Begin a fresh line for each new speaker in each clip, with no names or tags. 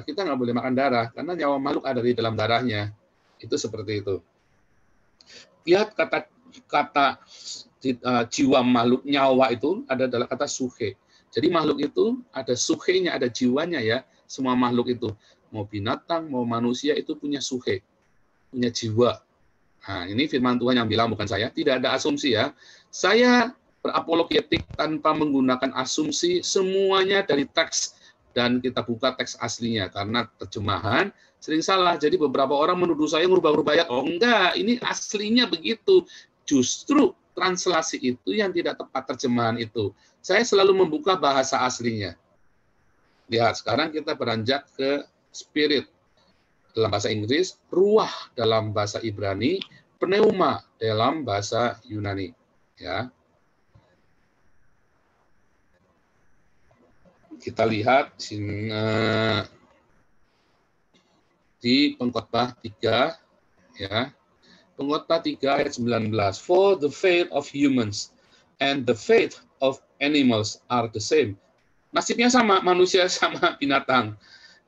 kita nggak boleh makan darah karena nyawa makhluk ada di dalam darahnya. Itu seperti itu. Lihat kata jiwa makhluk, nyawa itu adalah kata suhe. Jadi makhluk itu ada suhenya, ada jiwanya ya. Semua makhluk itu, mau binatang, mau manusia itu punya suhe, punya jiwa. Nah, ini firman Tuhan yang bilang, bukan saya. Tidak ada asumsi ya. Saya berapologetik tanpa menggunakan asumsi, semuanya dari teks. Dan kita buka teks aslinya, karena terjemahan sering salah. Jadi beberapa orang menuduh saya ngubah-ubah ayat. Oh enggak, ini aslinya begitu. Justru translasi itu yang tidak tepat, terjemahan itu. Saya selalu membuka bahasa aslinya. Lihat, sekarang kita beranjak ke spirit. Dalam bahasa Inggris, ruah dalam bahasa Ibrani, pneuma dalam bahasa Yunani. Ya. Kita lihat di Pengkhotbah 3, ya. Pengkhotbah 3 ayat 19. For the fate of humans and the fate of animals are the same. Nasibnya sama, manusia sama binatang.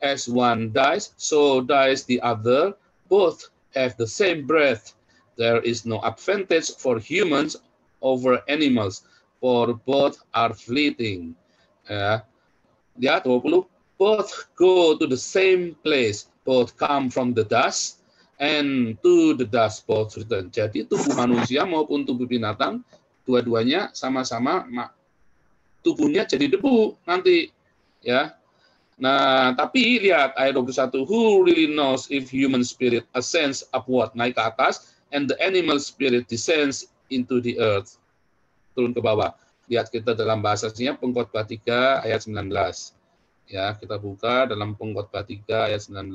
As one dies, so dies the other. Both have the same breath. There is no advantage for humans over animals, for both are fleeting. Ya, 20. Both go to the same place. Both come from the dust, and to the dust both return. Jadi tubuh manusia maupun tubuh binatang, dua-duanya sama-sama tubuhnya jadi debu nanti. Ya. Nah, tapi lihat ayat 21, who really knows if human spirit ascends upward, naik ke atas, and the animal spirit descends into the earth, turun ke bawah. Lihat kita dalam bahasanya Pengkhotbah 3 ayat 19. Ya, kita buka dalam Pengkhotbah 3 ayat 19.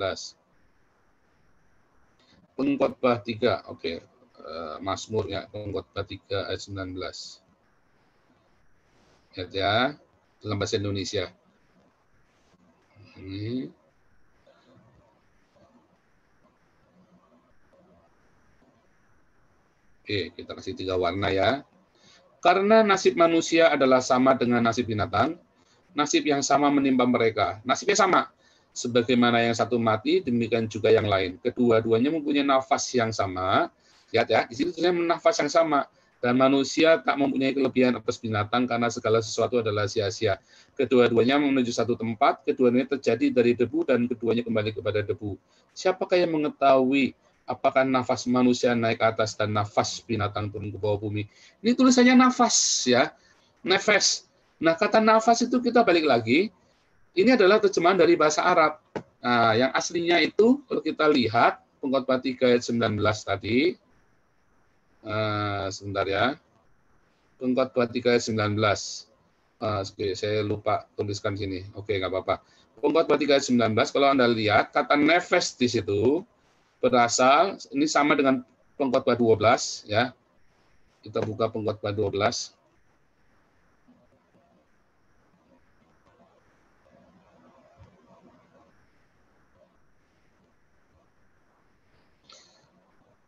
Pengkhotbah 3, oke. Mazmur ya, Pengkhotbah 3 ayat 19. Lihat ya, dalam bahasa Indonesia. Ini. Oke, kita kasih 3 warna ya. Karena nasib manusia adalah sama dengan nasib binatang, nasib yang sama menimpa mereka. Nasibnya sama. Sebagaimana yang satu mati, demikian juga yang lain. Kedua-duanya mempunyai nafas yang sama. Lihat ya, di sini tulisannya nafas yang sama. Dan manusia tak mempunyai kelebihan atas binatang karena segala sesuatu adalah sia-sia. Kedua-duanya menuju satu tempat, keduanya terjadi dari debu dan keduanya kembali kepada debu. Siapakah yang mengetahui apakah nafas manusia naik ke atas dan nafas binatang turun ke bawah bumi? Ini tulisannya nafas ya, nefes. Nah, kata nafas itu kita balik lagi, ini adalah terjemahan dari bahasa Arab. Nah, yang aslinya itu kalau kita lihat Pengkhotbah 3 ayat 19 tadi, sebentar ya. Pengkhotbah 3 ayat 19. Oke, saya lupa tuliskan sini. Oke, nggak apa-apa. Pengkhotbah 3 ayat 19, kalau Anda lihat, kata nefes di situ berasal, ini sama dengan Pengkhotbah 12, ya. Kita buka Pengkhotbah 12.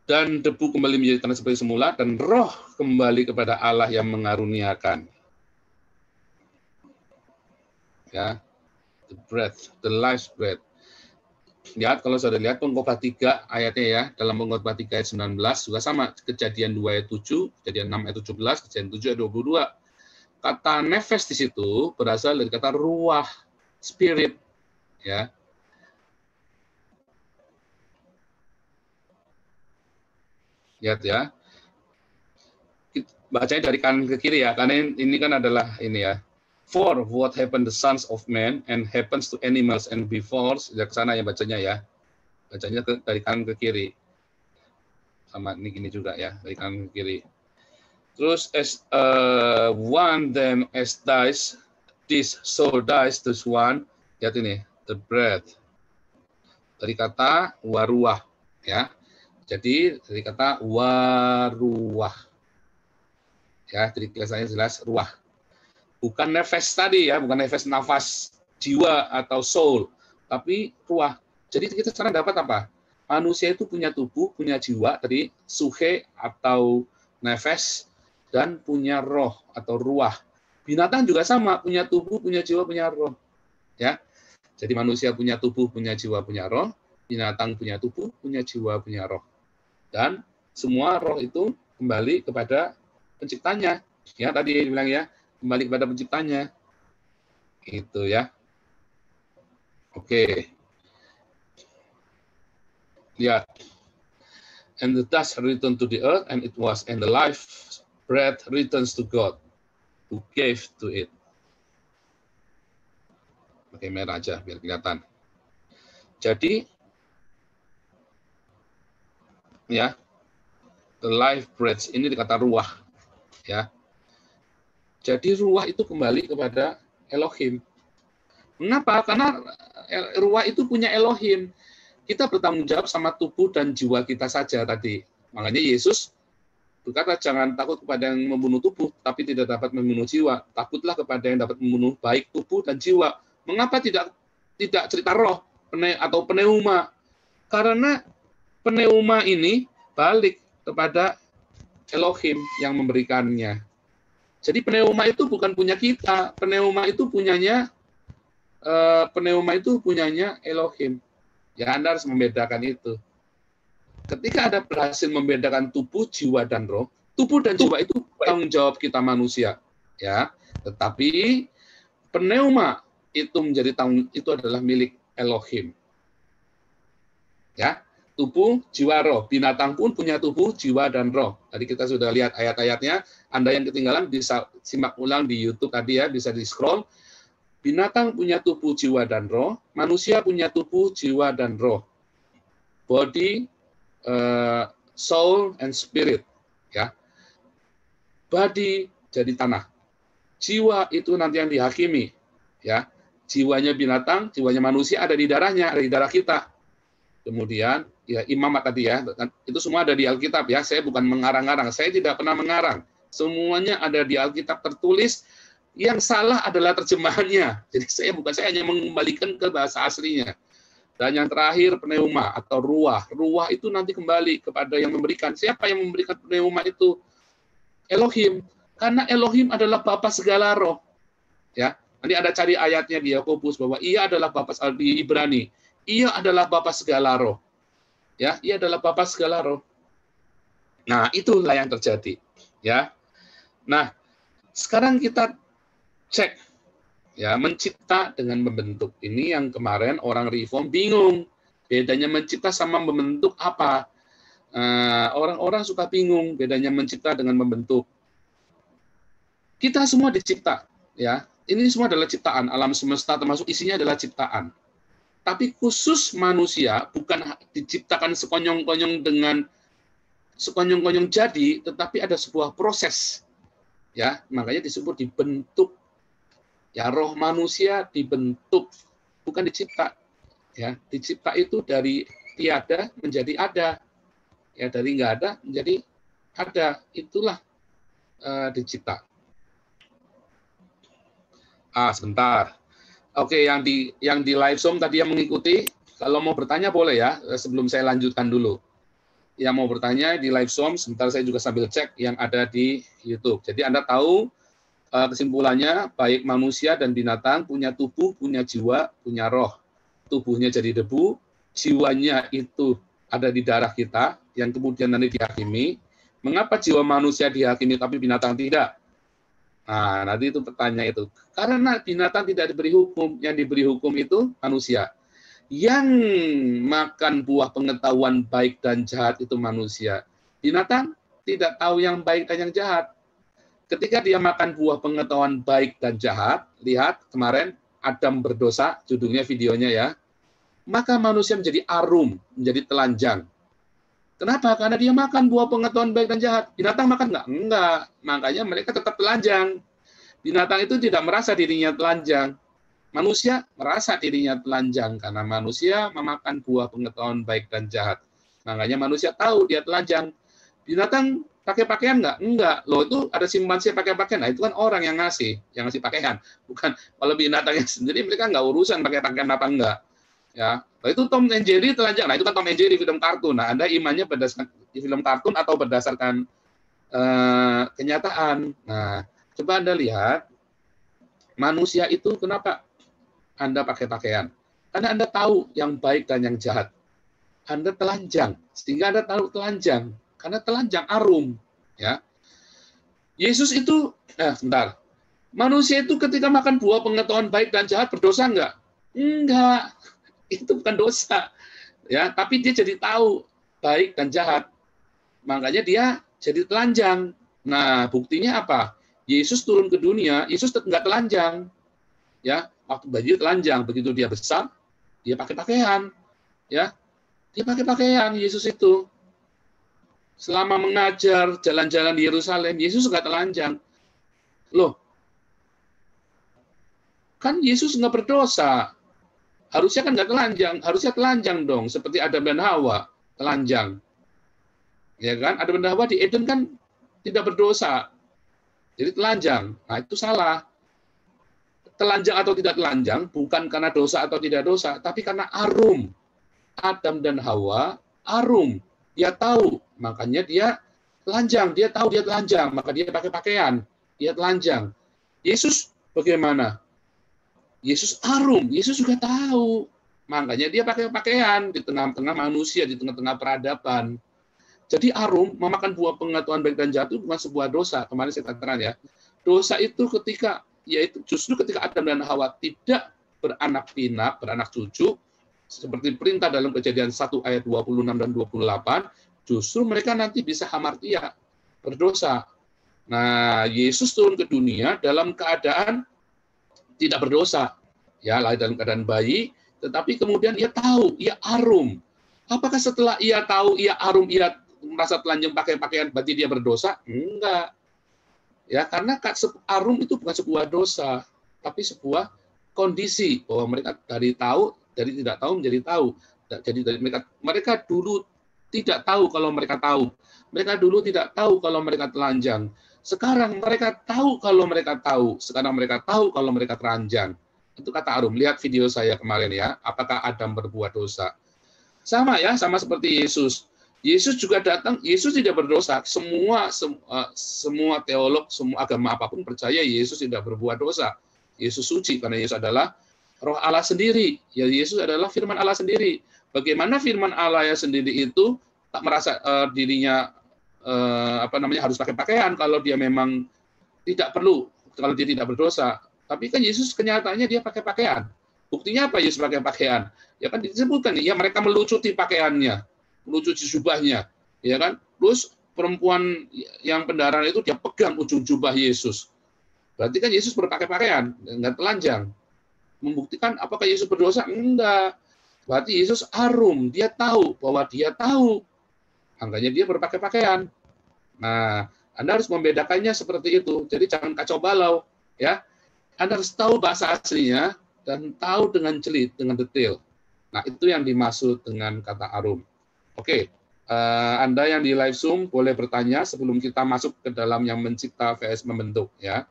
Dan debu kembali menjadi tanah seperti semula, dan roh kembali kepada Allah yang mengaruniakan. Ya, the breath, the life breath. Lihat, kalau sudah lihat Pengkhotbah 3 ayatnya ya, dalam Pengkhotbah 3 ayat 19, juga sama, Kejadian 2 ayat 7, Kejadian 6 ayat 17, Kejadian 7 ayat 22. Kata nefes di situ berasal dari kata ruah, spirit. Ya. Lihat ya. Bacanya dari kanan ke kiri ya, karena ini kan adalah ini ya. For what happened the sons of men and happens to animals and befalls, ya ke sana ya bacanya ya. Bacanya dari kanan ke kiri. Sama ini gini juga ya, dari kanan ke kiri. Terus as one then as dies, this so dies this one. Lihat ini, the breath. Dari kata waruah ya. Jadi dari kata waruah. Ya, jadi kelihatannya jelas ruah. Bukan nefes tadi ya, bukan nefes nafas jiwa atau soul, tapi ruah. Jadi kita sekarang dapat apa? Manusia itu punya tubuh, punya jiwa, tadi suhe atau nefes, dan punya roh atau ruah. Binatang juga sama, punya tubuh, punya jiwa, punya roh. Ya. Jadi manusia punya tubuh, punya jiwa, punya roh. Binatang punya tubuh, punya jiwa, punya roh. Dan semua roh itu kembali kepada penciptanya. Ya, tadi bilang ya, kembali kepada penciptanya. Itu ya. Oke. Lihat. And the dust returned to the earth, and it was, and the life breath returns to God, who gave to it. Pakai merah aja, biar kelihatan. Jadi, ya, the life breath ini dikata ruah, ya. Jadi ruah itu kembali kepada Elohim. Mengapa? Karena ruah itu punya Elohim. Kita bertanggung jawab sama tubuh dan jiwa kita saja tadi. Makanya Yesus berkata, jangan takut kepada yang membunuh tubuh, tapi tidak dapat membunuh jiwa. Takutlah kepada yang dapat membunuh baik tubuh dan jiwa. Mengapa tidak cerita roh atau pneuma? Karena pneuma ini balik kepada Elohim yang memberikannya. Jadi pneuma itu bukan punya kita, pneuma itu punyanya Elohim. Ya, Anda harus membedakan itu. Ketika Anda berhasil membedakan tubuh, jiwa, dan roh, tubuh dan jiwa itu tanggung jawab kita manusia, ya. Tetapi pneuma itu itu adalah milik Elohim. Ya, tubuh, jiwa, roh. Binatang pun punya tubuh, jiwa, dan roh. Tadi kita sudah lihat ayat-ayatnya. Anda yang ketinggalan bisa simak ulang di YouTube tadi ya, bisa di-scroll. Binatang punya tubuh, jiwa, dan roh. Manusia punya tubuh, jiwa, dan roh. Body, soul, and spirit. Ya. Body jadi tanah. Jiwa itu nanti yang dihakimi. Ya. Jiwanya binatang, jiwanya manusia ada di darahnya, ada di darah kita. Kemudian, ya imamat tadi ya, itu semua ada di Alkitab ya. Saya bukan mengarang-arang, saya tidak pernah mengarang. Semuanya ada di Alkitab tertulis. Yang salah adalah terjemahannya. Jadi saya hanya mengembalikan ke bahasa aslinya. Dan yang terakhir pneuma atau ruah. Ruah itu nanti kembali kepada yang memberikan. Siapa yang memberikan pneuma itu? Elohim. Karena Elohim adalah Bapa segala roh. Ya, nanti ada cari ayatnya di Yakobus bahwa Ia adalah Bapa di Ibrani. Ia adalah Bapa segala roh. Ya, Ia adalah Bapa segala roh. Nah, itulah yang terjadi. Ya. Nah, sekarang kita cek ya, mencipta dengan membentuk. Ini yang kemarin orang reform bingung. Bedanya mencipta sama membentuk apa? Orang-orang suka bingung bedanya mencipta dengan membentuk. Kita semua dicipta, ya. Ini semua adalah ciptaan, alam semesta termasuk isinya adalah ciptaan. Tapi khusus manusia bukan diciptakan sekonyong-konyong dengan sekonyong-konyong jadi, tetapi ada sebuah proses. Ya, makanya disebut dibentuk. Ya, roh manusia dibentuk, bukan dicipta. Ya, dicipta itu dari tiada menjadi ada. Ya, dari nggak ada menjadi ada. Itulah dicipta. Sebentar. Oke, yang di live Zoom tadi yang mengikuti, kalau mau bertanya boleh ya, sebelum saya lanjutkan dulu. Yang mau bertanya di live Zoom, sebentar saya juga sambil cek yang ada di YouTube. Jadi Anda tahu kesimpulannya, baik manusia dan binatang punya tubuh, punya jiwa, punya roh. Tubuhnya jadi debu, jiwanya itu ada di darah kita, yang kemudian nanti dihakimi. Mengapa jiwa manusia dihakimi tapi binatang tidak? Nah, nanti itu pertanyaan itu. Karena binatang tidak diberi hukum, yang diberi hukum itu manusia. Yang makan buah pengetahuan baik dan jahat itu manusia. Binatang tidak tahu yang baik dan yang jahat. Ketika dia makan buah pengetahuan baik dan jahat, lihat kemarin Adam berdosa, judulnya videonya ya, maka manusia menjadi arum, menjadi telanjang. Kenapa? Karena dia makan buah pengetahuan baik dan jahat. Binatang makan nggak? Enggak. Makanya mereka tetap telanjang. Binatang itu tidak merasa dirinya telanjang. Manusia merasa dirinya telanjang karena manusia memakan buah pengetahuan baik dan jahat. Makanya manusia tahu dia telanjang. Binatang pakai pakaian nggak? Enggak. Loh, itu ada simpanse pakai pakaian. Nah, itu kan orang yang ngasih pakaian. Bukan kalau binatangnya sendiri, mereka nggak urusan pakai pakaian apa enggak. Ya, nah, itu Tom and Jerry telanjang. Nah, itu kan Tom and Jerry film kartun. Nah, Anda imannya berdasarkan di film kartun atau berdasarkan kenyataan. Nah, coba Anda lihat manusia itu kenapa Anda pakai pakaian? Karena Anda tahu yang baik dan yang jahat. Anda telanjang, sehingga Anda tahu telanjang. Karena telanjang arum. Ya. Yesus itu, sebentar. Manusia itu ketika makan buah pengetahuan baik dan jahat berdosa enggak? Enggak. Itu bukan dosa. Ya, tapi dia jadi tahu baik dan jahat. Makanya dia jadi telanjang. Nah, buktinya apa? Yesus turun ke dunia, Yesus enggak telanjang. Ya, waktu bayi telanjang, begitu dia besar, dia pakai pakaian. Ya, dia pakai pakaian Yesus itu. Selama mengajar, jalan-jalan di Yerusalem, Yesus enggak telanjang. Loh, kan Yesus enggak berdosa. Harusnya kan enggak telanjang, harusnya telanjang dong, seperti Adam dan Hawa, telanjang. Ya kan? Adam dan Hawa di Eden kan tidak berdosa. Jadi telanjang. Nah, itu salah. Telanjang atau tidak telanjang bukan karena dosa atau tidak dosa, tapi karena arum. Adam dan Hawa arum. Dia tahu, makanya dia telanjang. Dia tahu dia telanjang, maka dia pakai pakaian. Dia telanjang. Yesus bagaimana? Yesus arum. Yesus juga tahu. Makanya dia pakai pakaian di tengah-tengah manusia, di tengah-tengah peradaban. Jadi arum, memakan buah pengetahuan baik dan jahat itu bukan sebuah dosa. Kemarin saya katakan ya. Dosa itu yaitu justru ketika Adam dan Hawa tidak beranak pinak, beranak cucu, seperti perintah dalam Kejadian 1 ayat 26 dan 28, justru mereka nanti bisa hamartia, berdosa. Nah, Yesus turun ke dunia dalam keadaan tidak berdosa. Ya, lahir dalam keadaan bayi, tetapi kemudian ia tahu, ia arum. Apakah setelah ia tahu, ia arum, ia merasa telanjang pakai pakaian, berarti dia berdosa? Enggak. Ya, karena arum itu bukan sebuah dosa, tapi sebuah kondisi bahwa mereka dari tidak tahu menjadi tahu. Jadi mereka dulu tidak tahu kalau mereka tahu. Mereka dulu tidak tahu kalau mereka telanjang. Sekarang mereka tahu kalau mereka tahu. Sekarang mereka tahu kalau mereka telanjang. Itu kata Arum. Lihat video saya kemarin ya. Apakah Adam berbuat dosa? Sama ya, sama seperti Yesus. Yesus juga datang, Yesus tidak berdosa. Semua teolog, semua agama apapun percaya Yesus tidak berbuat dosa. Yesus suci karena Yesus adalah Roh Allah sendiri. Ya, Yesus adalah firman Allah sendiri. Bagaimana firman Allah yang sendiri itu tak merasa dirinya harus pakai pakaian kalau dia memang tidak perlu, kalau dia tidak berdosa. Tapi kan Yesus kenyataannya dia pakai pakaian. Buktinya apa Yesus pakai pakaian? Ya kan disebutkan ya mereka melucuti pakaiannya, melucuti jubahnya, ya kan? Terus perempuan yang pendaraan itu dia pegang ujung jubah Yesus. Berarti kan Yesus berpakai pakaian, enggak telanjang. Membuktikan apakah Yesus berdosa? Enggak. Berarti Yesus arum, dia tahu bahwa dia tahu. Makanya dia berpakai pakaian. Nah, Anda harus membedakannya seperti itu. Jadi jangan kacau balau, ya. Anda harus tahu bahasa aslinya dan tahu dengan jeli, dengan detail. Nah, itu yang dimaksud dengan kata arum. Oke, Anda yang di live Zoom boleh bertanya sebelum kita masuk ke dalam yang mencipta vs membentuk, ya.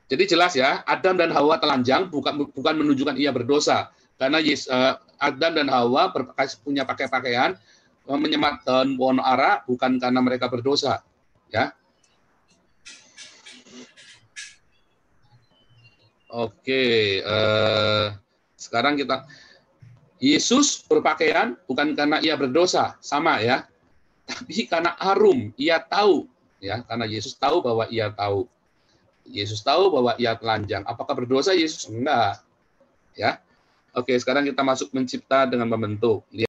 Jadi jelas ya, Adam dan Hawa telanjang bukan menunjukkan ia berdosa, karena Adam dan Hawa punya pakaian menyemat daun pohon ara bukan karena mereka berdosa, ya. Oke, sekarang Yesus berpakaian bukan karena ia berdosa, sama ya, tapi karena arum, ia tahu, ya, karena Yesus tahu bahwa ia tahu. Yesus tahu bahwa ia telanjang. Apakah berdosa Yesus? Enggak. Ya. Oke, sekarang kita masuk mencipta dengan membentuk.